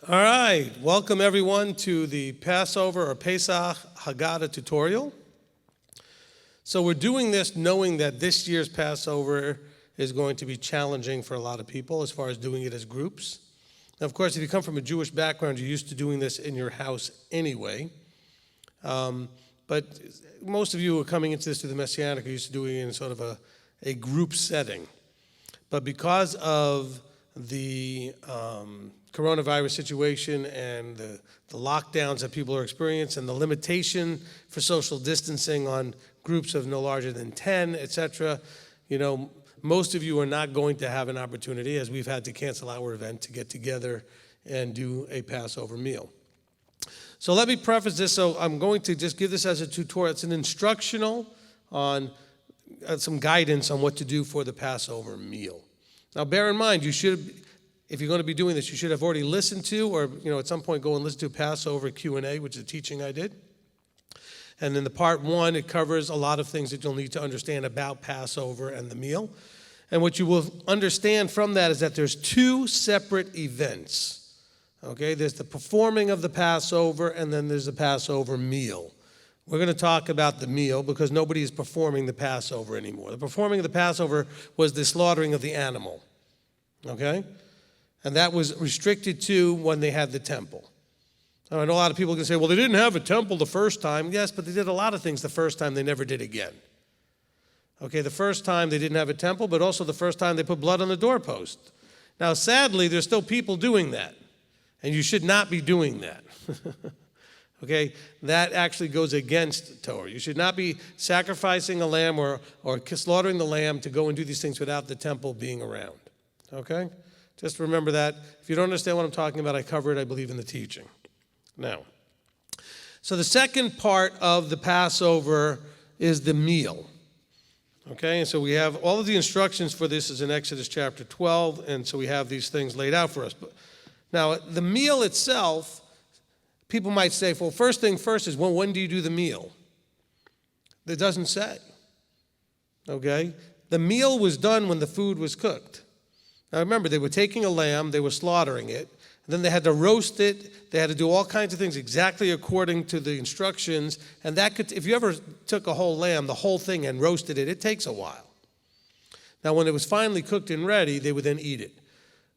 All right, welcome everyone to the Passover or Pesach Haggadah tutorial. So we're doing this knowing that this year's Passover is going to be challenging for a lot of people as far as doing it as groups. Now, of course, if you come from a Jewish background, you're used to doing this in your house anyway. But most of you who are coming into this through the Messianic are used to doing it in sort of a group setting. But because of the coronavirus situation and the lockdowns that people are experiencing and the limitation for social distancing on groups of no larger than 10, etc., most of you are not going to have an opportunity, as we've had to cancel our event, to get together and do a Passover meal. So let me preface this. So I'm going to just give this as a tutorial. It's an instructional on some guidance on what to do for the Passover meal. Now bear in mind, if you're going to be doing this, you should have already listened to, or at some point go and listen to Passover Q&A, which is a teaching I did. And in the part one, it covers a lot of things that you'll need to understand about Passover and the meal. And what you will understand from that is that there's two separate events. Okay, there's the performing of the Passover, and then there's the Passover meal. We're going to talk about the meal because nobody is performing the Passover anymore. The performing of the Passover was the slaughtering of the animal. Okay? And that was restricted to when they had the temple. Now, I know a lot of people can say, well, they didn't have a temple the first time. Yes, but they did a lot of things the first time they never did again. Okay, the first time they didn't have a temple, but also the first time they put blood on the doorpost. Now, sadly, there's still people doing that, and you should not be doing that. Okay, that actually goes against Torah. You should not be sacrificing a lamb or slaughtering the lamb to go and do these things without the temple being around. Okay? Just remember that. If you don't understand what I'm talking about, I cover it, I believe, in the teaching. Now, so the second part of the Passover is the meal. Okay, and so we have all of the instructions for this is in Exodus chapter 12, and so we have these things laid out for us. But now, the meal itself, people might say, well, first thing first is, well, when do you do the meal? It doesn't say. Okay? The meal was done when the food was cooked. Now remember, they were taking a lamb, they were slaughtering it, and then they had to roast it, they had to do all kinds of things exactly according to the instructions, and that could, if you ever took a whole lamb, the whole thing, and roasted it, it takes a while. Now when it was finally cooked and ready, they would then eat it.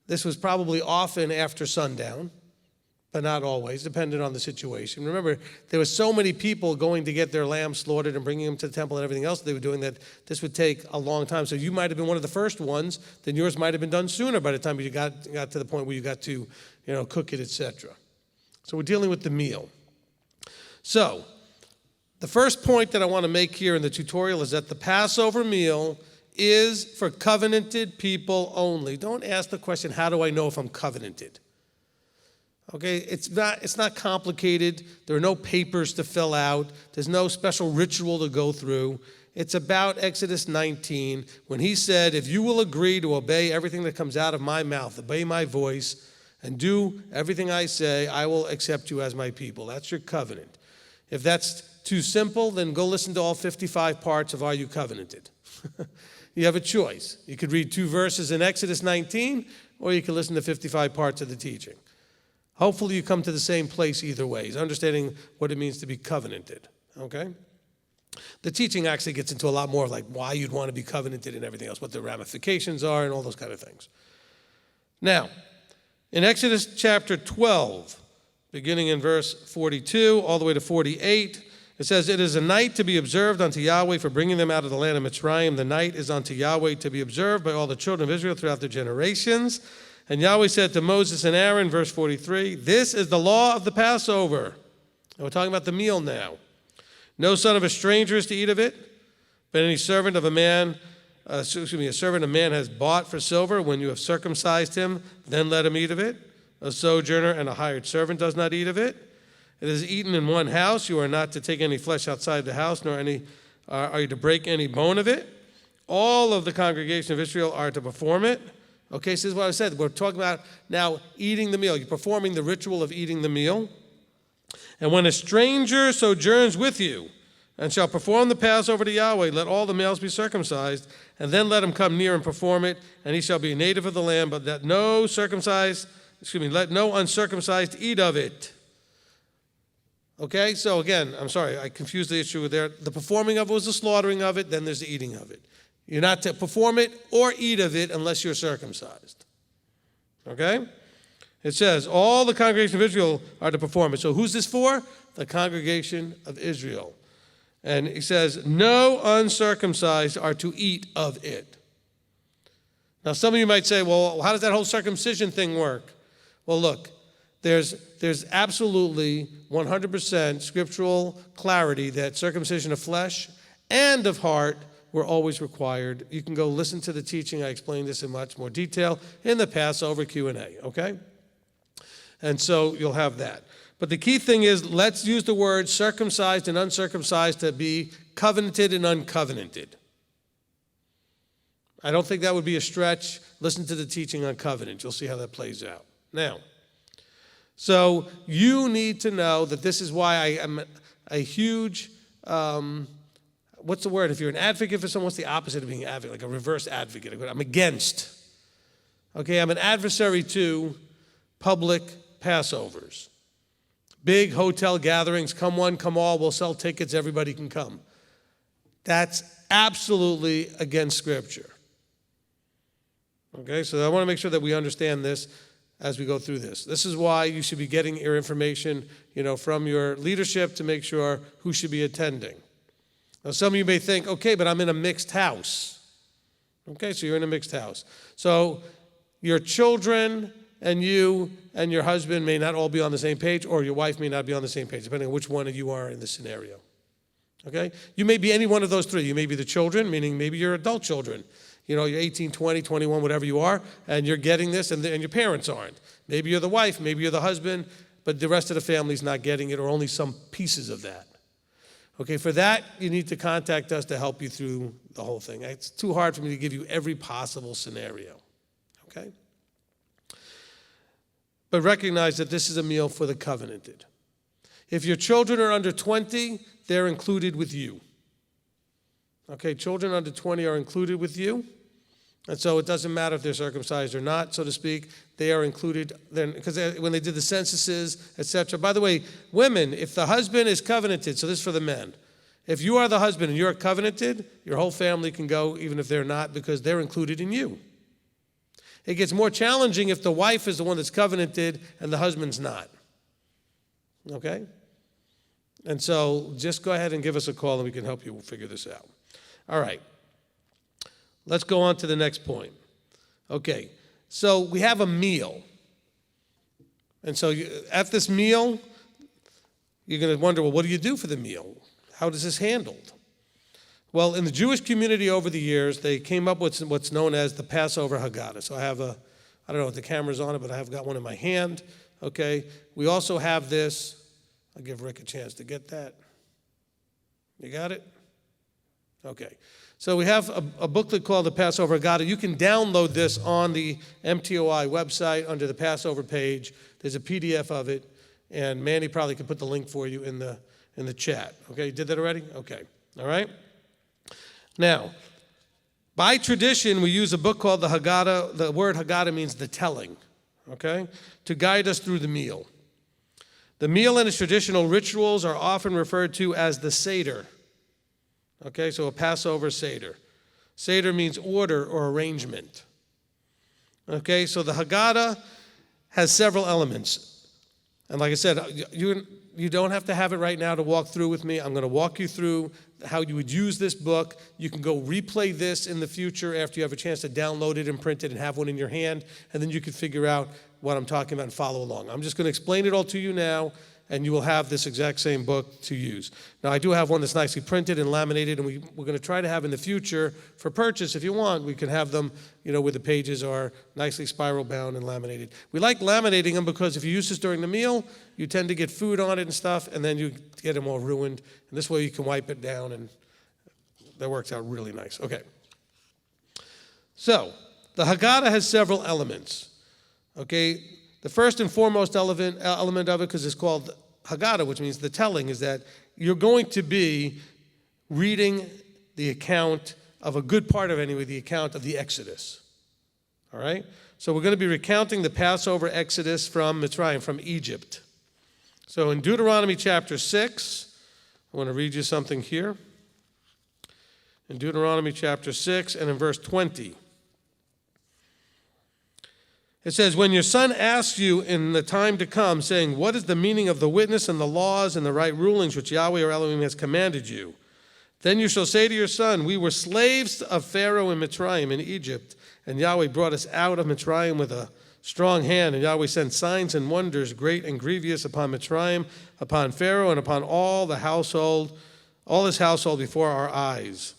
This was probably often after sundown, but not always, depending on the situation. Remember, there were so many people going to get their lambs slaughtered and bringing them to the temple and everything else they were doing that this would take a long time. So you might have been one of the first ones, then yours might have been done sooner by the time you got to the point where you got to, cook it, etc. So we're dealing with the meal. So the first point that I want to make here in the tutorial is that the Passover meal is for covenanted people only. Don't ask the question, how do I know if I'm covenanted? Okay, it's not complicated. There are no papers to fill out. There's no special ritual to go through. It's about Exodus 19 when he said, if you will agree to obey everything that comes out of my mouth, obey my voice, and do everything I say, I will accept you as my people. That's your covenant. If that's too simple, then go listen to all 55 parts of Are You Covenanted? You have a choice. You could read 2 verses in Exodus 19, or you can listen to 55 parts of the teaching. Hopefully you come to the same place either way, is understanding what it means to be covenanted, okay? The teaching actually gets into a lot more of like why you'd want to be covenanted and everything else, what the ramifications are and all those kind of things. Now, in Exodus chapter 12, beginning in verse 42 all the way to 48, it says, it is a night to be observed unto Yahweh for bringing them out of the land of Mitzrayim. The night is unto Yahweh to be observed by all the children of Israel throughout their generations. And Yahweh said to Moses and Aaron, verse 43, this is the law of the Passover. And we're talking about the meal now. No son of a stranger is to eat of it, but any servant of a man, a servant of man has bought for silver. When you have circumcised him, then let him eat of it. A sojourner and a hired servant does not eat of it. It is eaten in one house. You are not to take any flesh outside the house, nor are you to break any bone of it. All of the congregation of Israel are to perform it. Okay, so this is what I said. We're talking about now eating the meal. You're performing the ritual of eating the meal. And when a stranger sojourns with you and shall perform the Passover to Yahweh, let all the males be circumcised, and then let him come near and perform it, and he shall be a native of the land, but that no circumcised let no uncircumcised eat of it. Okay, so again, I'm sorry, I confused the issue there. The performing of it was the slaughtering of it, then there's the eating of it. You're not to perform it or eat of it unless you're circumcised. Okay? It says, all the congregation of Israel are to perform it. So who's this for? The congregation of Israel. And he says, no uncircumcised are to eat of it. Now, some of you might say, well, how does that whole circumcision thing work? Well, look, there's absolutely 100% scriptural clarity that circumcision of flesh and of heart were always required. You can go listen to the teaching. I explained this in much more detail in the Passover Q&A, okay? And so you'll have that. But the key thing is, let's use the word circumcised and uncircumcised to be covenanted and uncovenanted. I don't think that would be a stretch. Listen to the teaching on covenant. You'll see how that plays out. Now, so you need to know that this is why I am a huge, what's the word? If you're an advocate for someone, what's the opposite of being an advocate? Like a reverse advocate. I'm against. Okay, I'm an adversary to public Passovers. Big hotel gatherings, come one, come all, we'll sell tickets, everybody can come. That's absolutely against Scripture. Okay, so I want to make sure that we understand this as we go through this. This is why you should be getting your information, from your leadership to make sure who should be attending. Now, some of you may think, okay, but I'm in a mixed house. Okay, so you're in a mixed house. So your children and you and your husband may not all be on the same page, or your wife may not be on the same page, depending on which one of you are in the scenario. Okay? You may be any one of those three. You may be the children, meaning maybe you're adult children. You're 18, 20, 21, whatever you are, and you're getting this, and your parents aren't. Maybe you're the wife, maybe you're the husband, but the rest of the family's not getting it, or only some pieces of that. Okay, for that, you need to contact us to help you through the whole thing. It's too hard for me to give you every possible scenario. Okay? But recognize that this is a meal for the covenanted. If your children are under 20, they're included with you. Okay, children under 20 are included with you. And so it doesn't matter if they're circumcised or not, so to speak. They are included, because when they did the censuses, etc. By the way, women, if the husband is covenanted, so this is for the men. If you are the husband and you're covenanted, your whole family can go, even if they're not, because they're included in you. It gets more challenging if the wife is the one that's covenanted and the husband's not. Okay? And so just go ahead and give us a call and we can help you figure this out. All right. Let's go on to the next point. Okay. So we have a meal. And so at this meal, you're going to wonder, well, what do you do for the meal? How is this handled? Well, in the Jewish community over the years, they came up with what's known as the Passover Haggadah. So I have I don't know if the camera's on it, but I have got one in my hand. Okay. We also have this. I'll give Rick a chance to get that. You got it? Okay. So we have a booklet called the Passover Haggadah. You can download this on the MTOI website under the Passover page. There's a PDF of it, and Manny probably could put the link for you in the chat. Okay, you did that already? Okay. All right. Now, by tradition, we use a book called the Haggadah. The word Haggadah means the telling, okay, to guide us through the meal. The meal and its traditional rituals are often referred to as the Seder. Okay, so a Passover Seder. Seder means order or arrangement. Okay, so the Haggadah has several elements. And like I said, you don't have to have it right now to walk through with me. I'm going to walk you through how you would use this book. You can go replay this in the future after you have a chance to download it and print it and have one in your hand, and then you can figure out what I'm talking about and follow along. I'm just going to explain it all to you now, and you will have this exact same book to use. Now, I do have one that's nicely printed and laminated, and we're going to try to have in the future for purchase, if you want, we can have them, where the pages are nicely spiral bound and laminated. We like laminating them because if you use this during the meal, you tend to get food on it and stuff, and then you get them all ruined. And this way you can wipe it down, and that works out really nice. Okay. So, the Haggadah has several elements. Okay, the first and foremost element of it, because it's called Haggadah, which means the telling, is that you're going to be reading the account of a good part of it anyway, the account of the Exodus. All right? So we're going to be recounting the Passover Exodus from Mitzrayim, from Egypt. So in Deuteronomy chapter 6, I want to read you something here. In Deuteronomy chapter 6 and in verse 20. It says, when your son asks you in the time to come, saying, what is the meaning of the witness and the laws and the right rulings which Yahweh or Elohim has commanded you? Then you shall say to your son, we were slaves of Pharaoh in Mitzrayim, in Egypt, and Yahweh brought us out of Mitzrayim with a strong hand, and Yahweh sent signs and wonders great and grievous upon Mitzrayim, upon Pharaoh, and upon all his household before our eyes.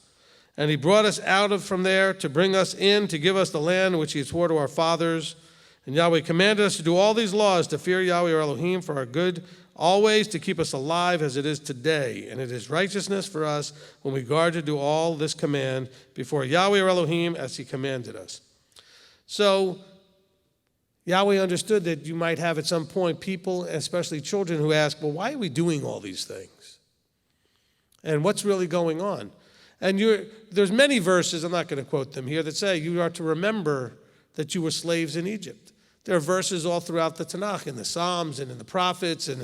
And he brought us out from there to bring us in, to give us the land which he swore to our fathers. And Yahweh commanded us to do all these laws, to fear Yahweh our Elohim for our good, always to keep us alive as it is today. And it is righteousness for us when we guard to do all this command before Yahweh our Elohim as he commanded us. So Yahweh understood that you might have at some point people, especially children, who ask, well, why are we doing all these things? And what's really going on? And there's many verses, I'm not going to quote them here, that say you are to remember that you were slaves in Egypt. There are verses all throughout the Tanakh, in the Psalms and in the prophets and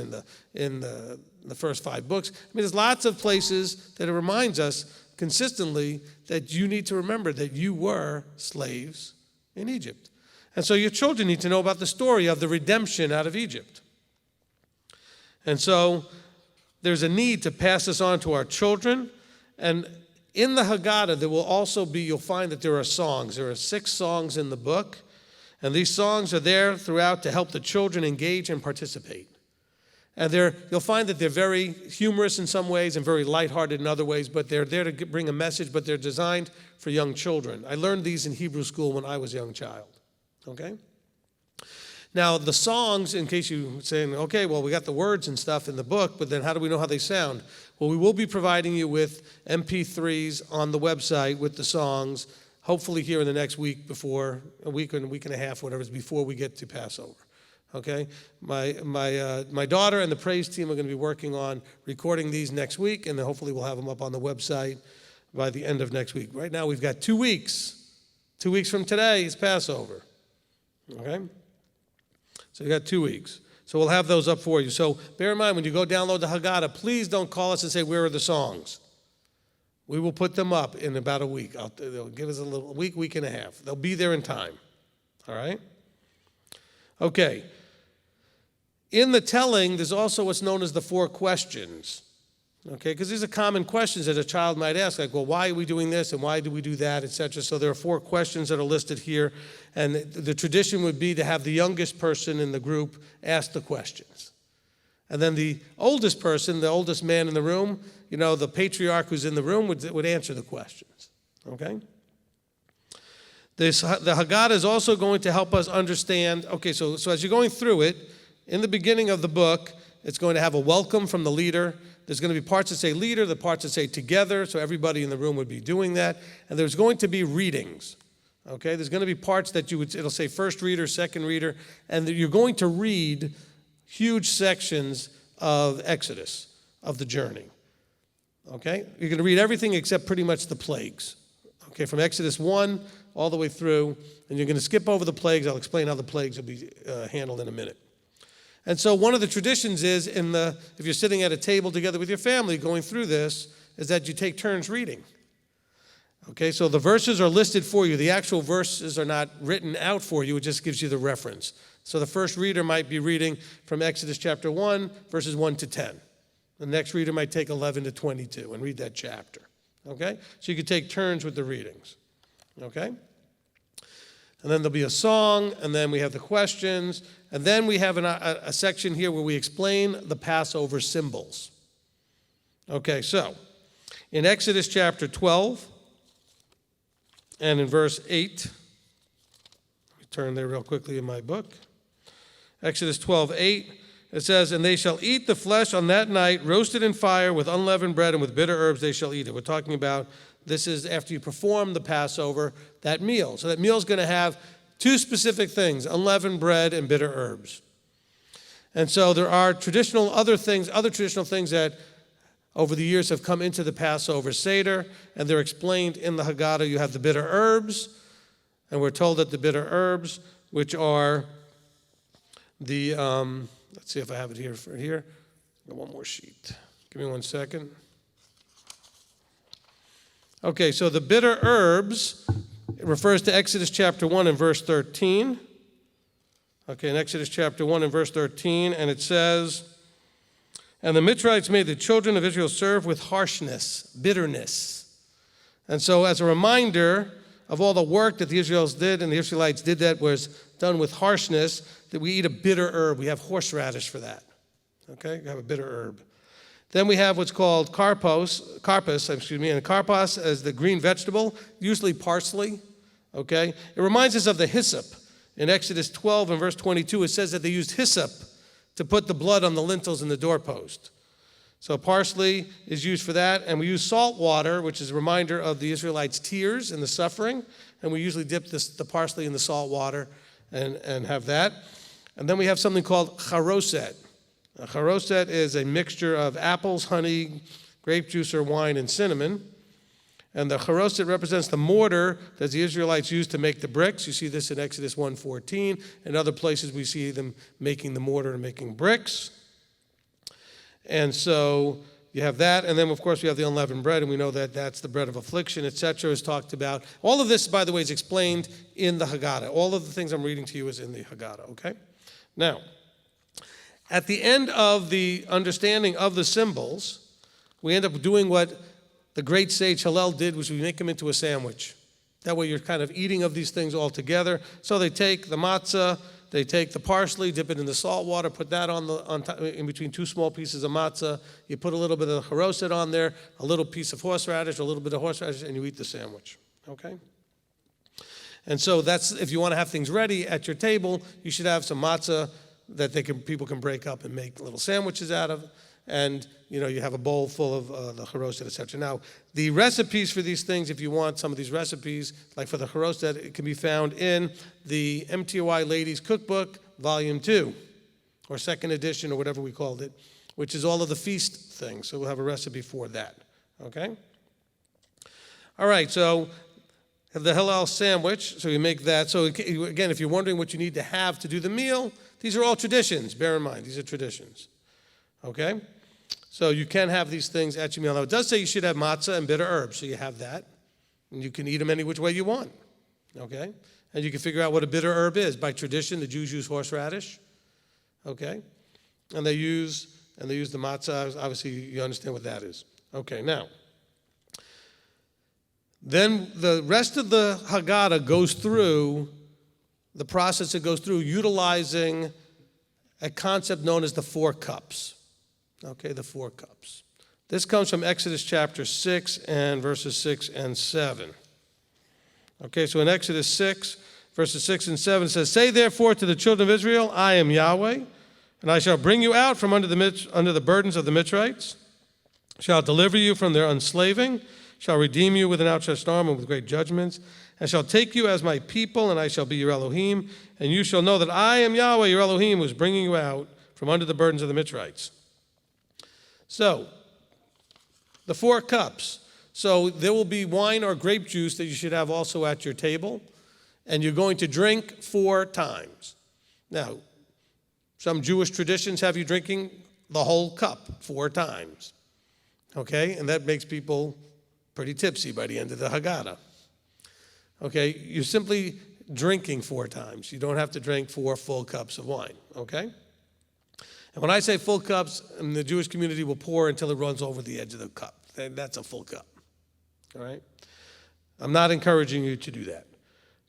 in the first 5 books. I mean, there's lots of places that it reminds us consistently that you need to remember that you were slaves in Egypt. And so your children need to know about the story of the redemption out of Egypt. And so there's a need to pass this on to our children. And in the Haggadah, there will also be, you'll find that there are songs. There are 6 songs in the book. And these songs are there throughout to help the children engage and participate. And you'll find that they're very humorous in some ways and very lighthearted in other ways, but they're there to bring a message, but they're designed for young children. I learned these in Hebrew school when I was a young child. Okay? Now, the songs, in case you're saying, okay, well, we got the words and stuff in the book, but then how do we know how they sound? Well, we will be providing you with MP3s on the website with the songs, hopefully here in the next week, before a week and a half, whatever it is, before we get to Passover. Okay? My daughter and the praise team are going to be working on recording these next week, and then hopefully we'll have them up on the website by the end of next week. Right now, we've got 2 weeks. 2 weeks from today is Passover. Okay? So you got 2 weeks. So we'll have those up for you. So bear in mind, when you go download the Haggadah, please don't call us and say, where are the songs? We will put them up in about a week. They'll give us a week and a half. They'll be there in time. All right? Okay. In the telling, there's also what's known as the 4 questions. Okay, because these are common questions that a child might ask, like, well, why are we doing this and why do we do that, etc. So there are 4 questions that are listed here, and the tradition would be to have the youngest person in the group ask the questions. And then the oldest person, the oldest man in the room, the patriarch who's in the room would answer the questions. Okay? The Haggadah is also going to help us understand, okay, so as you're going through it, in the beginning of the book, it's going to have a welcome from the leader. There's going to be parts that say leader, the parts that say together, so everybody in the room would be doing that. And there's going to be readings, okay? There's going to be parts that it'll say first reader, second reader, and you're going to read huge sections of Exodus, of the journey, okay? You're going to read everything except pretty much the plagues, okay? From Exodus 1 all the way through, and you're going to skip over the plagues. I'll explain how the plagues will be handled in a minute. And so one of the traditions is, if you're sitting at a table together with your family going through this, is that you take turns reading. Okay, so the verses are listed for you. The actual verses are not written out for you. It just gives you the reference. So the first reader might be reading from Exodus chapter 1, verses 1 to 10. The next reader might take 11 to 22 and read that chapter. Okay? So you could take turns with the readings. Okay? And then there'll be a song, and then we have the questions, and then we have a section here where we explain the Passover symbols. Okay, so in Exodus chapter 12 and in verse 8, let me turn there real quickly in my book. Exodus 12:8, it says, and they shall eat the flesh on that night, roasted in fire with unleavened bread and with bitter herbs they shall eat it. We're talking about this is after you perform the Passover, that meal. So that meal is going to have 2 specific things, unleavened bread and bitter herbs. And so there are other traditional things that over the years have come into the Passover Seder, and they're explained in the Haggadah. You have the bitter herbs, and we're told that the bitter herbs which are the, let's see if I have it here. Got one more sheet. Give me 1 second. Okay, so the bitter herbs, it refers to Exodus chapter 1 and verse 13. Okay, in Exodus chapter 1 and verse 13, and it says, "And the Mitzrites made the children of Israel serve with harshness, bitterness." And so as a reminder of all the work that the Israelites did, and the Israelites did that was done with harshness, that we eat a bitter herb. We have horseradish for that. Okay, we have a bitter herb. Then we have what's called carpus, and carpus as the green vegetable, usually parsley. Okay, it reminds us of the hyssop. In Exodus 12 and verse 22, it says that they used hyssop to put the blood on the lintels and the doorpost. So parsley is used for that, and we use salt water, which is a reminder of the Israelites' tears and the suffering, and we usually dip the parsley in the salt water and have that. And then we have something called charoset. A charoset is a mixture of apples, honey, grape juice or wine, and cinnamon. And the charoset represents the mortar that the Israelites used to make the bricks. You see this in Exodus 1:14. In other places we see them making the mortar and making bricks. And so you have that. And then, of course, we have the unleavened bread, and we know that that's the bread of affliction, etc. is talked about. All of this, by the way, is explained in the Haggadah. All of the things I'm reading to you is in the Haggadah, okay? Now, at the end of the understanding of the symbols, we end up doing what the great sage Hillel did, which we make them into a sandwich. That way you're kind of eating of these things all together. So they take the matzah, they take the parsley, dip it in the salt water, put that in between two small pieces of matzah. You put a little bit of the charoset on there, a little piece of horseradish, a little bit of horseradish, and you eat the sandwich, okay? And so that's, if you want to have things ready at your table, you should have some matzah that people can break up and make little sandwiches out of, and you have a bowl full of the charoset, etc. Now, the recipes for these things, if you want some of these recipes, like for the charoset, it can be found in the MTOI Ladies Cookbook, Volume 2, or second edition, or whatever we called it, which is all of the feast things. So we'll have a recipe for that, okay? All right, so have the Hillel sandwich, so you make that. So again, if you're wondering what you need to have to do the meal, these are all traditions. Bear in mind, these are traditions, okay? So you can have these things at your meal. Now, it does say you should have matzah and bitter herbs, so you have that. And you can eat them any which way you want, okay? And you can figure out what a bitter herb is. By tradition, the Jews use horseradish, okay? And they use the matzah. Obviously, you understand what that is. Okay, now, then the rest of the Haggadah goes through the process it goes through utilizing a concept known as the 4 cups. Okay, the 4 cups. This comes from Exodus chapter 6 and verses 6 and 7. Okay, so in Exodus 6, verses 6 and 7, it says, "Say therefore to the children of Israel, I am Yahweh, and I shall bring you out from under the burdens of the Mitzrites, shall deliver you from their enslaving, shall redeem you with an outstretched arm and with great judgments, and shall take you as my people, and I shall be your Elohim, and you shall know that I am Yahweh, your Elohim, who is bringing you out from under the burdens of the Mitzrites." So, the 4 cups. So there will be wine or grape juice that you should have also at your table, and you're going to drink 4 times. Now, some Jewish traditions have you drinking the whole cup 4 times, okay? And that makes people pretty tipsy by the end of the Haggadah. Okay, you're simply drinking 4 times. You don't have to drink 4 full cups of wine, okay? And when I say full cups, the Jewish community will pour until it runs over the edge of the cup. That's a full cup, all right? I'm not encouraging you to do that.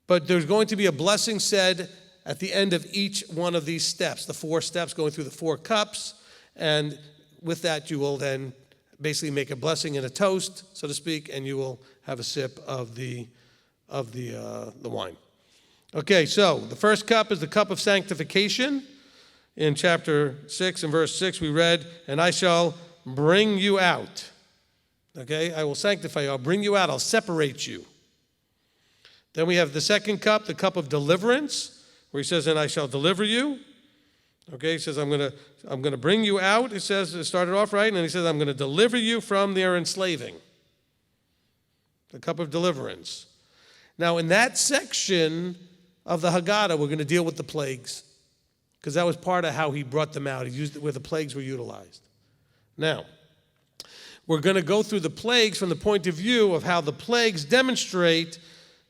But there's going to be a blessing said at the end of each one of these steps, the 4 steps going through the 4 cups, and with that you will then basically make a blessing and a toast, so to speak, and you will have a sip of the wine. Okay, so the first cup is the cup of sanctification. In chapter 6 and verse 6 we read, "And I shall bring you out." Okay, I will sanctify you, I'll bring you out, I'll separate you. Then we have the second cup, the cup of deliverance, where he says, "And I shall deliver you." Okay, he says, I'm gonna bring you out. It says, it started off right, and then he says, "I'm gonna deliver you from their enslaving." The cup of deliverance. Now, in that section of the Haggadah, we're going to deal with the plagues, because that was part of how he brought them out. He used it where the plagues were utilized. Now, we're going to go through the plagues from the point of view of how the plagues demonstrate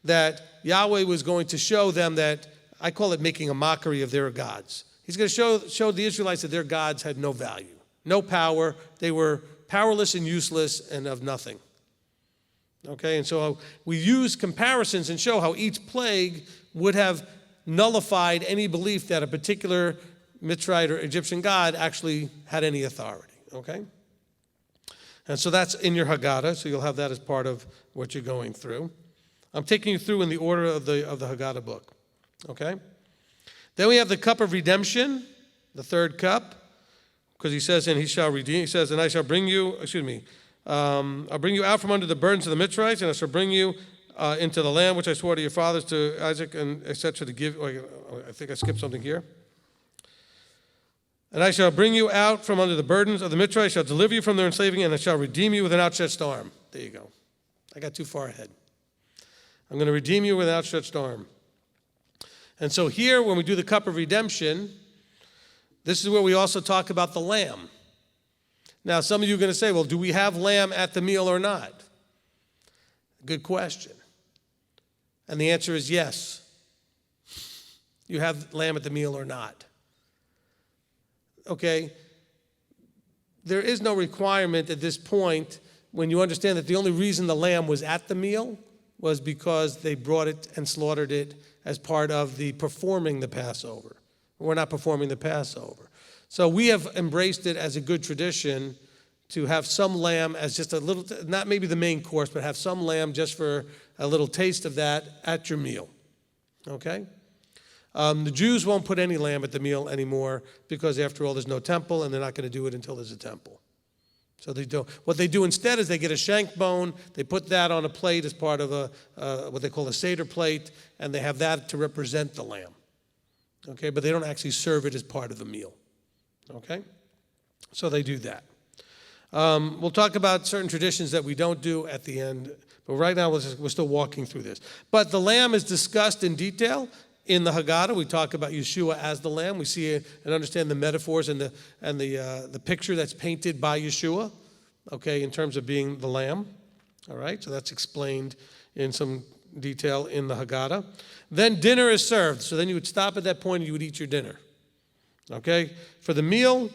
that Yahweh was going to show them that, I call it making a mockery of their gods. He's going to show the Israelites that their gods had no value, no power. They were powerless and useless and of nothing. Okay, and so we use comparisons and show how each plague would have nullified any belief that a particular Mitzrayite or Egyptian god actually had any authority. Okay? And so that's in your Haggadah, so you'll have that as part of what you're going through. I'm taking you through in the order of the Haggadah book. Okay? Then we have the cup of redemption, the third cup, because he says, and he shall redeem, he says, and I shall bring you, I'll bring you out from under the burdens of the Mitzrites, and I shall bring you into the land which I swore to your fathers, to Isaac, and etc. to give. I think I skipped something here. And I shall bring you out from under the burdens of the Mitzrites, I shall deliver you from their enslaving, and I shall redeem you with an outstretched arm. There you go. I got too far ahead. I'm going to redeem you with an outstretched arm. And so here, when we do the cup of redemption, this is where we also talk about the lamb. Now, some of you are going to say, well, do we have lamb at the meal or not? Good question. And the answer is yes. You have lamb at the meal or not. Okay? There is no requirement at this point when you understand that the only reason the lamb was at the meal was because they brought it and slaughtered it as part of the performing the Passover. We're not performing the Passover. So we have embraced it as a good tradition to have some lamb as just a little, not maybe the main course, but have some lamb just for a little taste of that at your meal. Okay? The Jews won't put any lamb at the meal anymore because, after all, there's no temple, and they're not going to do it until there's a temple. So they do. What they do instead is they get a shank bone, they put that on a plate as part of what they call a Seder plate, and they have that to represent the lamb. Okay? But they don't actually serve it as part of the meal. Okay? So they do that. We'll talk about certain traditions that we don't do at the end, but right now we're still walking through this. But the lamb is discussed in detail in the Haggadah. We talk about Yeshua as the lamb. We see and understand the metaphors and the picture that's painted by Yeshua, okay, in terms of being the lamb. All right, so that's explained in some detail in the Haggadah. Then dinner is served. So then you would stop at that point and you would eat your dinner. Okay, for the meal,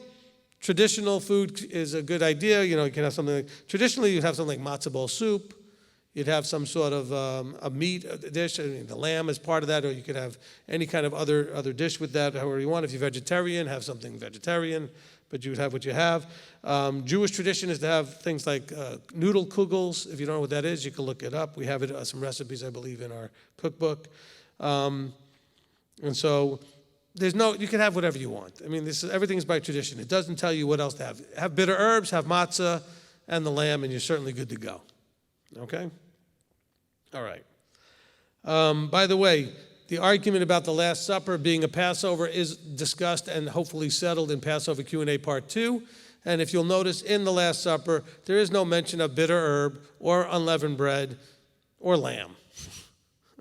traditional food is a good idea. You know, you can have something like, traditionally you'd have something like matzo ball soup. You'd have some sort of a meat dish. I mean, the lamb is part of that, or you could have any kind of other dish with that, however you want. If you're vegetarian, have something vegetarian, but you would have what you have. Jewish tradition is to have things like noodle kugels. If you don't know what that is, you can look it up. We have it, some recipes, I believe, in our cookbook. And so you can have whatever you want. I mean, everything's by tradition. It doesn't tell you what else to have. Have bitter herbs, have matzah, and the lamb, and you're certainly good to go. Okay? All right. By the way, the argument about the Last Supper being a Passover is discussed and hopefully settled in Passover Q&A Part 2. And if you'll notice, in the Last Supper, there is no mention of bitter herb or unleavened bread or lamb.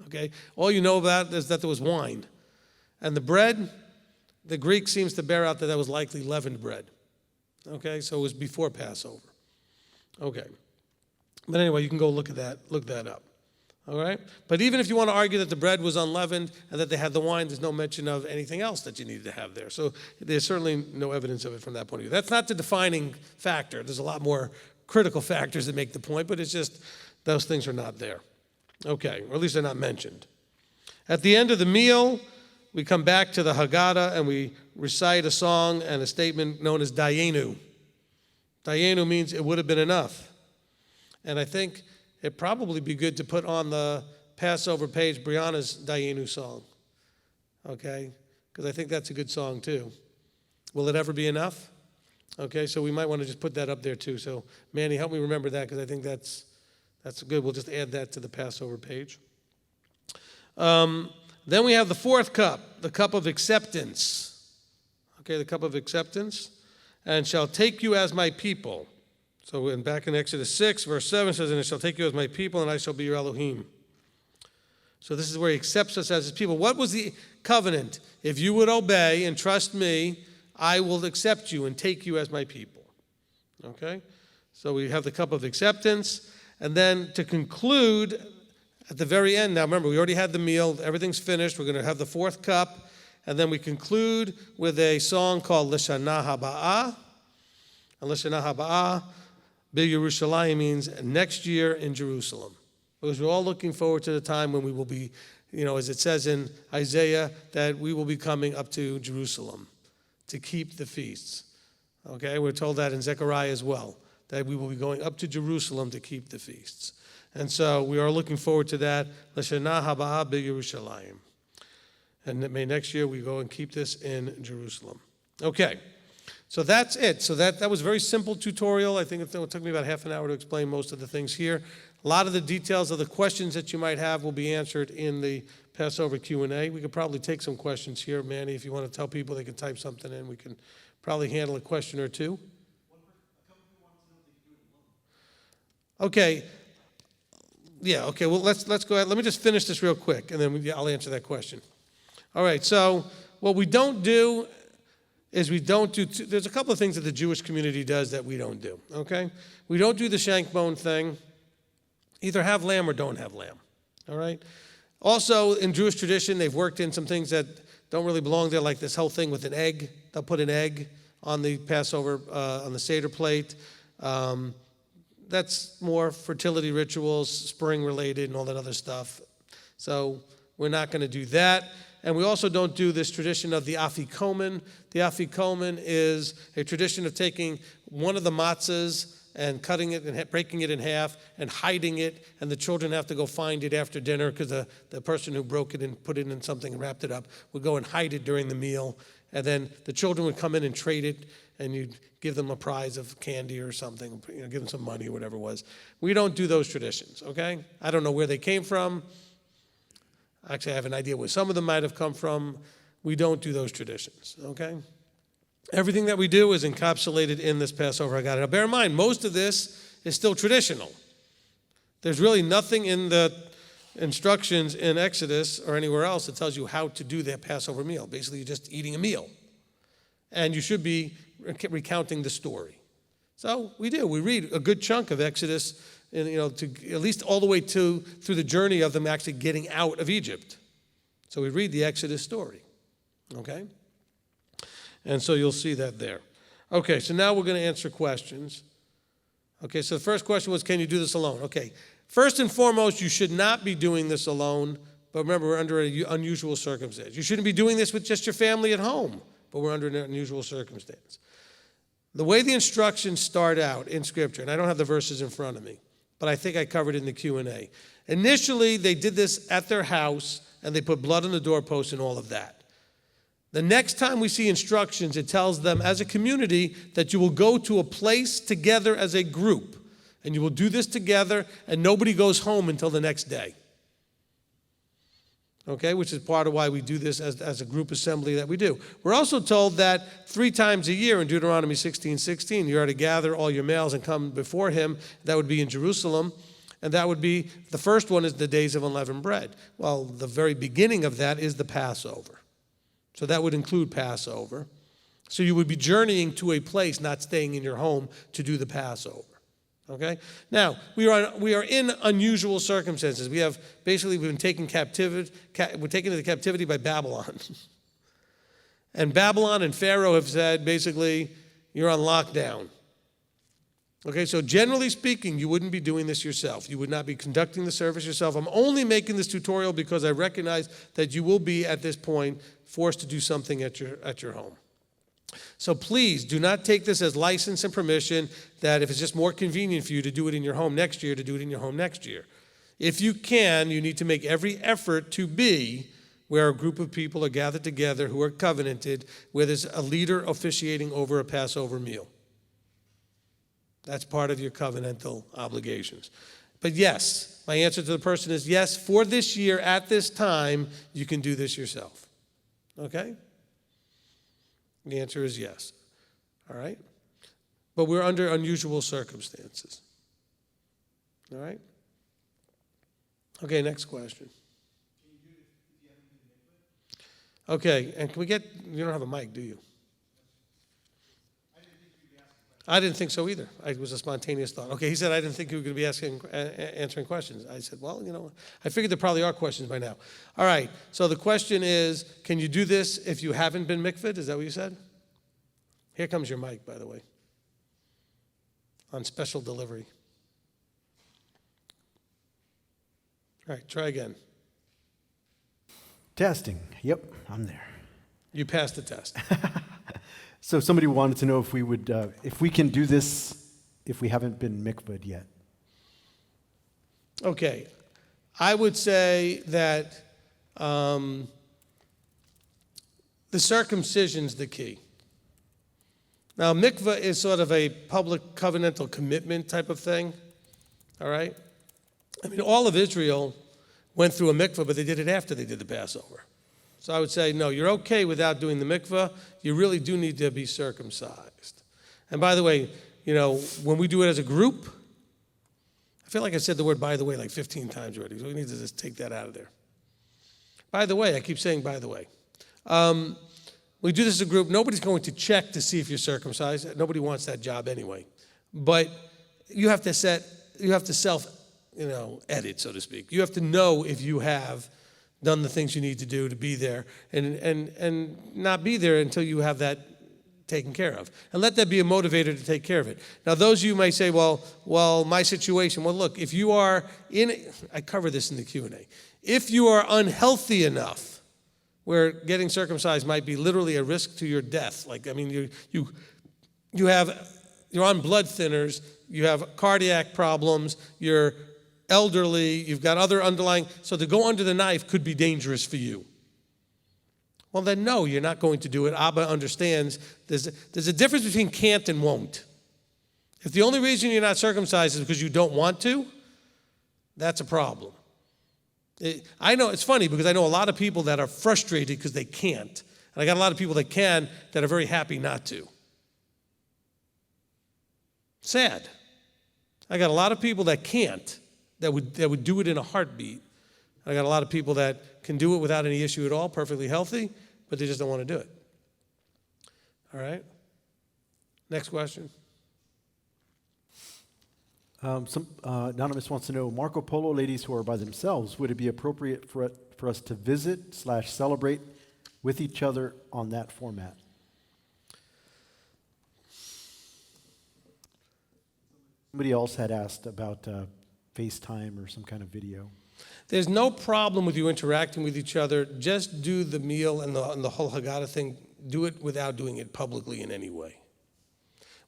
Okay? All you know about is that there was wine. And the bread, the Greek seems to bear out that was likely leavened bread. Okay? So it was before Passover. Okay. But anyway, you can go look that up. All right? But even if you want to argue that the bread was unleavened and that they had the wine, there's no mention of anything else that you needed to have there. So there's certainly no evidence of it from that point of view. That's not the defining factor. There's a lot more critical factors that make the point, but it's just those things are not there. Okay, or at least they're not mentioned. At the end of the meal, we come back to the Haggadah and we recite a song and a statement known as Dayenu. Dayenu means it would have been enough. And I think it'd probably be good to put on the Passover page Brianna's Dayenu song, okay? Because I think that's a good song too. Will it ever be enough? Okay, so we might want to just put that up there too. So Manny, help me remember that, because I think that's good. We'll just add that to the Passover page. Then we have the fourth cup, the cup of acceptance. Okay, the cup of acceptance. And shall take you as my people. So back in Exodus 6, verse 7 says, and I shall take you as my people, and I shall be your Elohim. So this is where he accepts us as his people. What was the covenant? If you would obey and trust me, I will accept you and take you as my people. Okay? So we have the cup of acceptance. And then to conclude, at the very end, now remember, we already had the meal. Everything's finished. We're going to have the fourth cup. And then we conclude with a song called L'Shana Haba'ah. And L'Shana Haba'ah, B'Yerushalayim means next year in Jerusalem. Because we're all looking forward to the time when we will be, as it says in Isaiah, that we will be coming up to Jerusalem to keep the feasts. Okay, we're told that in Zechariah as well, that we will be going up to Jerusalem to keep the feasts. And so we are looking forward to that. L'Shana Haba'ah B'Yerushalayim. And may next year we go and keep this in Jerusalem. Okay, so that's it. So that was a very simple tutorial. I think it took me about half an hour to explain most of the things here. A lot of the details of the questions that you might have will be answered in the Passover Q&A. We could probably take some questions here. Manny, if you want to tell people they can type something in, we can probably handle a question or two. Okay. Yeah, okay, well, let's go ahead. Let me just finish this real quick, and then I'll answer that question. All right, so what we don't do is there's a couple of things that the Jewish community does that we don't do, okay? We don't do the shank bone thing. Either have lamb or don't have lamb, all right? Also, in Jewish tradition, they've worked in some things that don't really belong there, like this whole thing with an egg. They'll put an egg on the Passover, on the Seder plate. That's more fertility rituals, spring related, and all that other stuff. So we're not going to do that. And we also don't do this tradition of the Afikomen. The Afikomen is a tradition of taking one of the matzahs and cutting it and breaking it in half and hiding it, and the children have to go find it after dinner because the person who broke it and put it in something and wrapped it up would go and hide it during the meal, and then the children would come in and trade it, and you'd give them a prize of candy or something, give them some money or whatever it was. We don't do those traditions, okay? I don't know where they came from. Actually, I have an idea where some of them might have come from. We don't do those traditions, okay? Everything that we do is encapsulated in this Passover Haggadah. Now, bear in mind, most of this is still traditional. There's really nothing in the instructions in Exodus or anywhere else that tells you how to do that Passover meal. Basically, you're just eating a meal. And you should be recounting the story. So we do. We read a good chunk of Exodus, to at least all the way through the journey of them actually getting out of Egypt. So we read the Exodus story, okay? And so you'll see that there. Okay, so now we're going to answer questions. Okay, so the first question was, can you do this alone? Okay, first and foremost, you should not be doing this alone, but remember, we're under an unusual circumstance. You shouldn't be doing this with just your family at home, but we're under an unusual circumstance. The way the instructions start out in Scripture, and I don't have the verses in front of me, but I think I covered it in the Q&A. Initially, they did this at their house, and they put blood on the doorpost and all of that. The next time we see instructions, it tells them as a community that you will go to a place together as a group, and you will do this together, and nobody goes home until the next day. Okay, which is part of why we do this as a group assembly that we do. We're also told that 3 times a year in Deuteronomy 16:16, you are to gather all your males and come before him. That would be in Jerusalem. And that would be, the first one is the days of unleavened bread. Well, the very beginning of that is the Passover. So that would include Passover. So you would be journeying to a place, not staying in your home to do the Passover. Okay? Now, we are in unusual circumstances. We've been taken captivity. We're taken into captivity by Babylon. And Babylon and Pharaoh have said, basically, you're on lockdown. Okay, so generally speaking, you wouldn't be doing this yourself. You would not be conducting the service yourself. I'm only making this tutorial because I recognize that you will be, at this point, forced to do something at your home. So please do not take this as license and permission that if it's just more convenient for you to do it in your home next year, to do it in your home next year. If you can, you need to make every effort to be where a group of people are gathered together who are covenanted, where there's a leader officiating over a Passover meal. That's part of your covenantal obligations. But yes, my answer to the person is yes, for this year, at this time, you can do this yourself. Okay? The answer is yes. All right? But we're under unusual circumstances. All right? Okay, next question. Okay, and can we get, you don't have a mic, do you? I didn't think so either. It was a spontaneous thought. Okay, he said, I didn't think you were going to be answering questions. I said, well, I figured there probably are questions by now. All right, so the question is, can you do this if you haven't been mikvahed? Is that what you said? Here comes your mic, by the way, on special delivery. All right, try again. Testing. Yep, I'm there. You passed the test. So somebody wanted to know if we would, if we can do this if we haven't been mikvahed yet. Okay, I would say that the circumcision's the key. Now, mikvah is sort of a public covenantal commitment type of thing, all right? I mean, all of Israel went through a mikvah, but they did it after they did the Passover. So I would say, no, you're okay without doing the mikvah. You really do need to be circumcised. And by the way, when we do it as a group, I feel like I said the word by the way like 15 times already, so we need to just take that out of there. By the way, I keep saying by the way. We do this as a group. Nobody's going to check to see if you're circumcised. Nobody wants that job anyway. But you have to self, edit, so to speak. You have to know if you have done the things you need to do to be there and not be there until you have that taken care of. And let that be a motivator to take care of it. Now, those of you may say, well, my situation. Well, look, if you are I cover this in the Q&A. If you are unhealthy enough where getting circumcised might be literally a risk to your death, you're on blood thinners, you have cardiac problems, you're elderly, you've got other underlying, so to go under the knife could be dangerous for you. Well, then no, you're not going to do it. Abba understands there's a difference between can't and won't. If the only reason you're not circumcised is because you don't want to, that's a problem. I know, it's funny because I know a lot of people that are frustrated because they can't. And I got a lot of people that can that are very happy not to. Sad. I got a lot of people that can't, that would do it in a heartbeat. I got a lot of people that can do it without any issue at all, perfectly healthy, but they just don't want to do it. All right? Next question. Some anonymous wants to know, Marco Polo ladies who are by themselves, would it be appropriate for us to visit/celebrate with each other on that format? Somebody else had asked about FaceTime or some kind of video. There's no problem with you interacting with each other. Just do the meal and the whole Haggadah thing. Do it without doing it publicly in any way.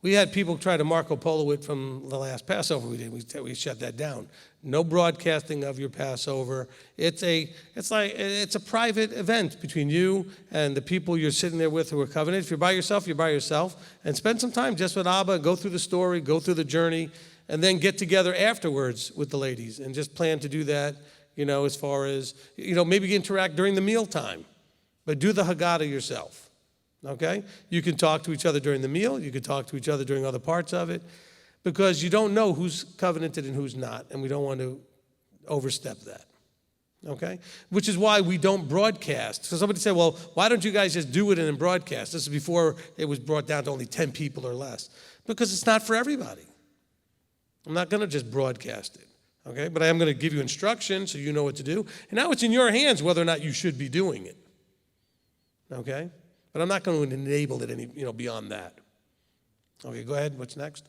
We had people try to Marco Polo it from the last Passover we did. We shut that down. No broadcasting of your Passover. It's a private event between you and the people you're sitting there with who are covenanted. If you're by yourself, you're by yourself. And spend some time just with Abba, go through the story, go through the journey, and then get together afterwards with the ladies and just plan to do that, as far as, maybe interact during the mealtime. But do the Haggadah yourself. Okay? You can talk to each other during the meal. You can talk to each other during other parts of it because you don't know who's covenanted and who's not, and we don't want to overstep that. Okay? Which is why we don't broadcast. So somebody said, well, why don't you guys just do it and then broadcast? This is before it was brought down to only 10 people or less. Because it's not for everybody. I'm not going to just broadcast it. Okay? But I am going to give you instructions so you know what to do. And now it's in your hands whether or not you should be doing it. Okay? But I'm not going to enable it any, beyond that. Okay, go ahead. What's next?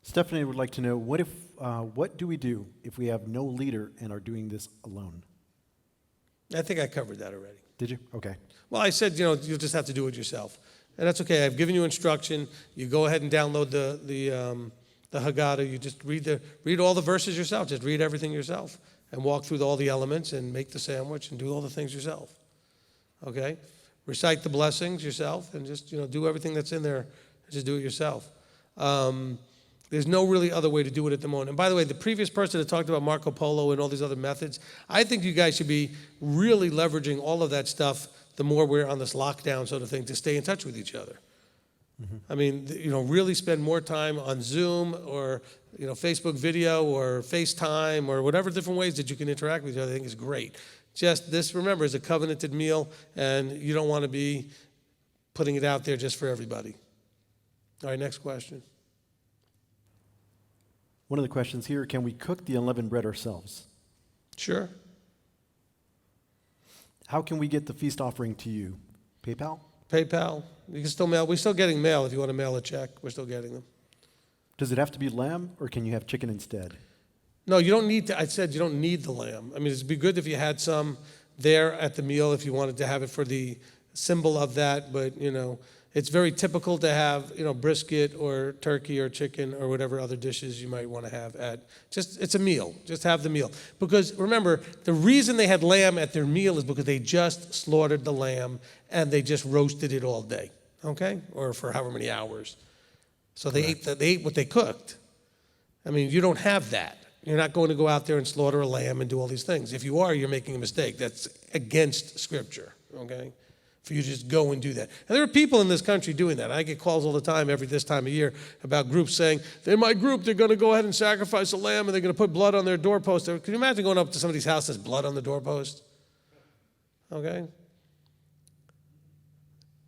Stephanie would like to know, what do we do if we have no leader and are doing this alone? I think I covered that already. Did you? Okay. Well, I said, you'll just have to do it yourself. And that's okay. I've given you instruction. You go ahead and download the Haggadah. You just read all the verses yourself. Just read everything yourself and walk through all the elements and make the sandwich and do all the things yourself. Okay? Recite the blessings yourself and just, do everything that's in there. Just do it yourself. There's no really other way to do it at the moment. And by the way, the previous person that talked about Marco Polo and all these other methods, I think you guys should be really leveraging all of that stuff the more we're on this lockdown sort of thing to stay in touch with each other. I mean, really spend more time on Zoom or, Facebook video or FaceTime or whatever different ways that you can interact with each other. I think is great. Just this, remember, is a covenanted meal, and you don't want to be putting it out there just for everybody. All right, next question. One of the questions here, can we cook the unleavened bread ourselves? Sure. How can we get the feast offering to you? PayPal? PayPal. You can still mail. We're still getting mail if you want to mail a check. We're still getting them. Does it have to be lamb, or can you have chicken instead? No, you don't need to. I said you don't need the lamb. I mean, it'd be good if you had some there at the meal if you wanted to have it for the symbol of that. But, it's very typical to have, brisket or turkey or chicken or whatever other dishes you might want to have it's a meal. Just have the meal. Because remember, the reason they had lamb at their meal is because they just slaughtered the lamb and they just roasted it all day, okay? Or for however many hours. So they ate what they cooked. I mean, you don't have that. You're not going to go out there and slaughter a lamb and do all these things. If you are, you're making a mistake. That's against Scripture, okay? For you to just go and do that. And there are people in this country doing that. I get calls all the time this time of year about groups saying, in my group, they're going to go ahead and sacrifice a lamb and they're going to put blood on their doorpost. Can you imagine going up to somebody's house and there's blood on the doorpost? Okay?